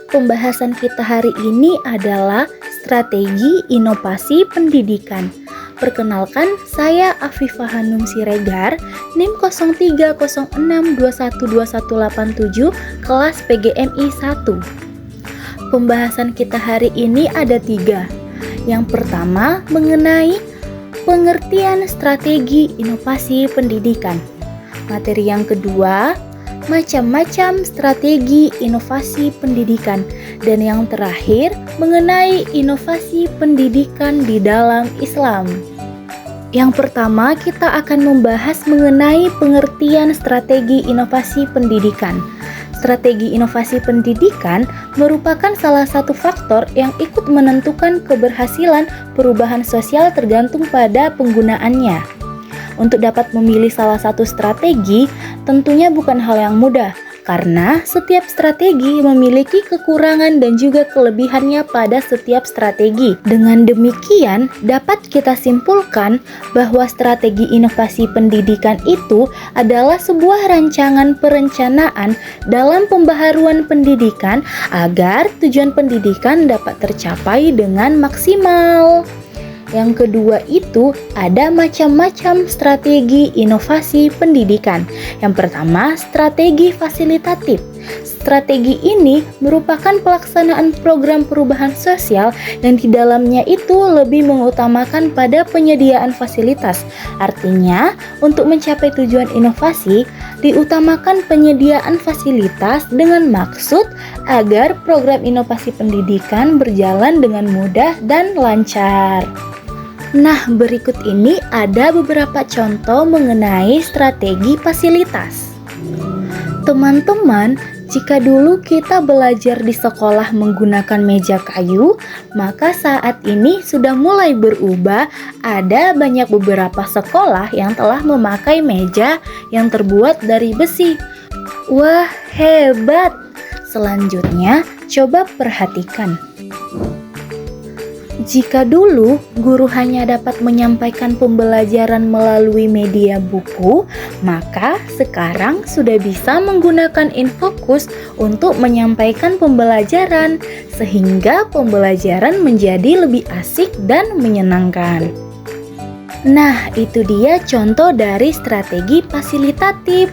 Pembahasan kita hari ini adalah strategi inovasi pendidikan. Perkenalkan, saya Afifah Hanum Siregar, NIM 0306212187, kelas PGMI 1. Pembahasan kita hari ini ada 3. Yang pertama, mengenai pengertian strategi inovasi pendidikan. Materi yang kedua, macam-macam strategi inovasi pendidikan. Dan yang terakhir, mengenai inovasi pendidikan di dalam Islam. Yang pertama, kita akan membahas mengenai pengertian strategi inovasi pendidikan. Strategi inovasi pendidikan merupakan salah satu faktor yang ikut menentukan keberhasilan perubahan sosial tergantung pada penggunaannya. Untuk dapat memilih salah satu strategi, tentunya bukan hal yang mudah, karena setiap strategi memiliki kekurangan dan juga kelebihannya pada setiap strategi. Dengan demikian, dapat kita simpulkan bahwa strategi inovasi pendidikan itu adalah sebuah rancangan perencanaan dalam pembaharuan pendidikan agar tujuan pendidikan dapat tercapai dengan maksimal. Yang kedua itu ada macam-macam strategi inovasi pendidikan. Yang pertama, strategi fasilitatif. Strategi ini merupakan pelaksanaan program perubahan sosial yang di dalamnya itu lebih mengutamakan pada penyediaan fasilitas. Artinya, untuk mencapai tujuan inovasi, diutamakan penyediaan fasilitas dengan maksud agar program inovasi pendidikan berjalan dengan mudah dan lancar. Nah, berikut ini ada beberapa contoh mengenai strategi fasilitas. Teman-teman, jika dulu kita belajar di sekolah menggunakan meja kayu, maka saat ini sudah mulai berubah. Ada banyak beberapa sekolah yang telah memakai meja yang terbuat dari besi. Wah, hebat! Selanjutnya, coba perhatikan. Jika dulu guru hanya dapat menyampaikan pembelajaran melalui media buku, maka sekarang sudah bisa menggunakan infocus untuk menyampaikan pembelajaran, sehingga pembelajaran menjadi lebih asik dan menyenangkan. Nah, itu dia contoh dari strategi fasilitatif.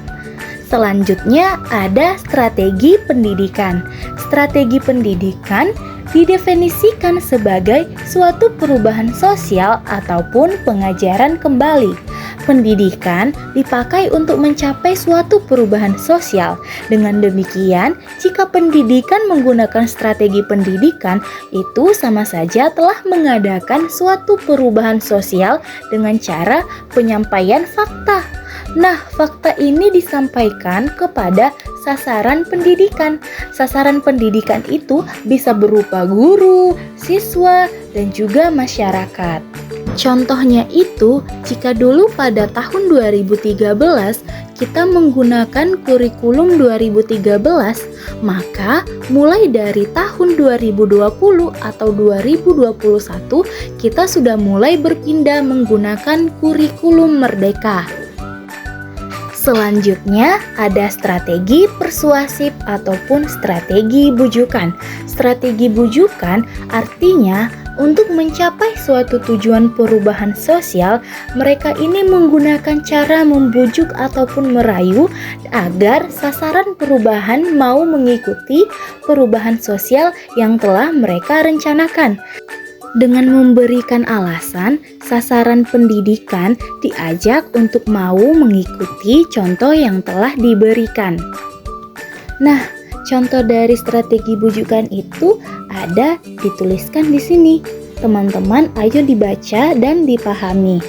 Selanjutnya ada strategi pendidikan. Strategi pendidikan didefinisikan sebagai suatu perubahan sosial ataupun pengajaran kembali. Pendidikan dipakai untuk mencapai suatu perubahan sosial. Dengan demikian, jika pendidikan menggunakan strategi pendidikan, itu sama saja telah mengadakan suatu perubahan sosial dengan cara penyampaian fakta. Nah, fakta ini disampaikan kepada sasaran pendidikan. Sasaran pendidikan itu bisa berupa guru, siswa, dan juga masyarakat. Contohnya itu, jika dulu pada tahun 2013 kita menggunakan kurikulum 2013, maka mulai dari tahun 2020 atau 2021 kita sudah mulai berpindah menggunakan kurikulum merdeka. Selanjutnya ada strategi persuasif ataupun strategi bujukan. Strategi bujukan artinya untuk mencapai suatu tujuan perubahan sosial, mereka ini menggunakan cara membujuk ataupun merayu agar sasaran perubahan mau mengikuti perubahan sosial yang telah mereka rencanakan. Dengan memberikan alasan, sasaran pendidikan diajak untuk mau mengikuti contoh yang telah diberikan. Nah, contoh dari strategi bujukan itu ada dituliskan di sini. Teman-teman, ayo dibaca dan dipahami.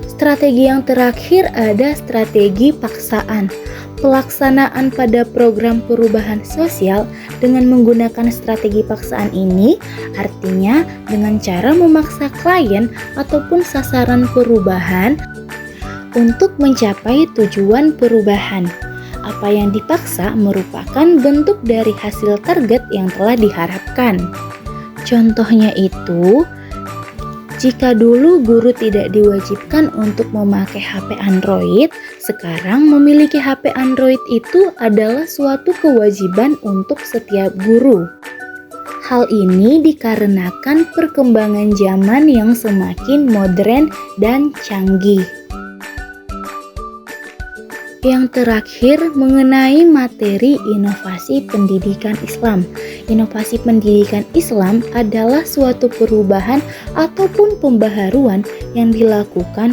Strategi yang terakhir ada strategi paksaan. Pelaksanaan pada program perubahan sosial dengan menggunakan strategi paksaan ini artinya dengan cara memaksa klien ataupun sasaran perubahan untuk mencapai tujuan perubahan. Apa yang dipaksa merupakan bentuk dari hasil target yang telah diharapkan. Contohnya itu, jika dulu guru tidak diwajibkan untuk memakai HP Android, Sekarang memiliki HP Android itu adalah suatu kewajiban untuk setiap guru. Hal ini dikarenakan perkembangan zaman yang semakin modern dan canggih. Yang terakhir mengenai materi inovasi pendidikan Islam. Inovasi pendidikan Islam adalah suatu perubahan ataupun pembaharuan yang dilakukan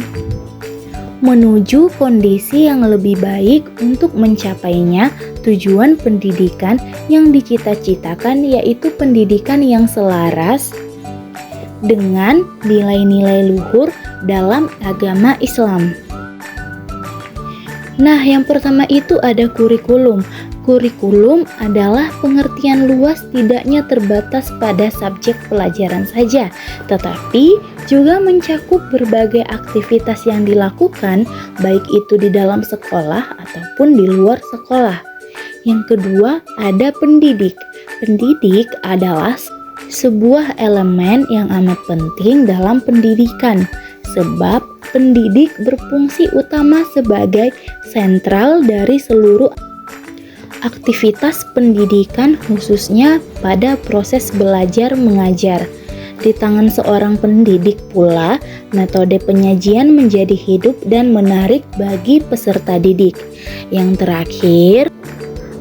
menuju kondisi yang lebih baik untuk mencapainya tujuan pendidikan yang dicita-citakan, yaitu pendidikan yang selaras dengan nilai-nilai luhur dalam agama Islam. Nah, yang pertama itu ada kurikulum. Kurikulum adalah pengertian luas, tidaknya terbatas pada subjek pelajaran saja, tetapi juga mencakup berbagai aktivitas yang dilakukan, baik itu di dalam sekolah ataupun di luar sekolah. Yang kedua, ada pendidik. Pendidik adalah sebuah elemen yang amat penting dalam pendidikan, sebab pendidik berfungsi utama sebagai sentral dari seluruh aktivitas pendidikan, khususnya pada proses belajar mengajar. Di tangan seorang pendidik pula, metode penyajian menjadi hidup dan menarik bagi peserta didik. Yang terakhir,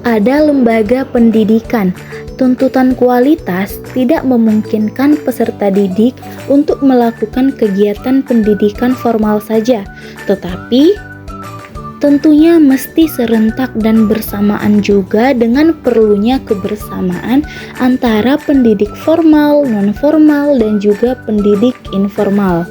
ada lembaga pendidikan. Tuntutan kualitas tidak memungkinkan peserta didik untuk melakukan kegiatan pendidikan formal saja, tetapi tentunya mesti serentak dan bersamaan juga dengan perlunya kebersamaan antara pendidik formal, non-formal, dan juga pendidik informal.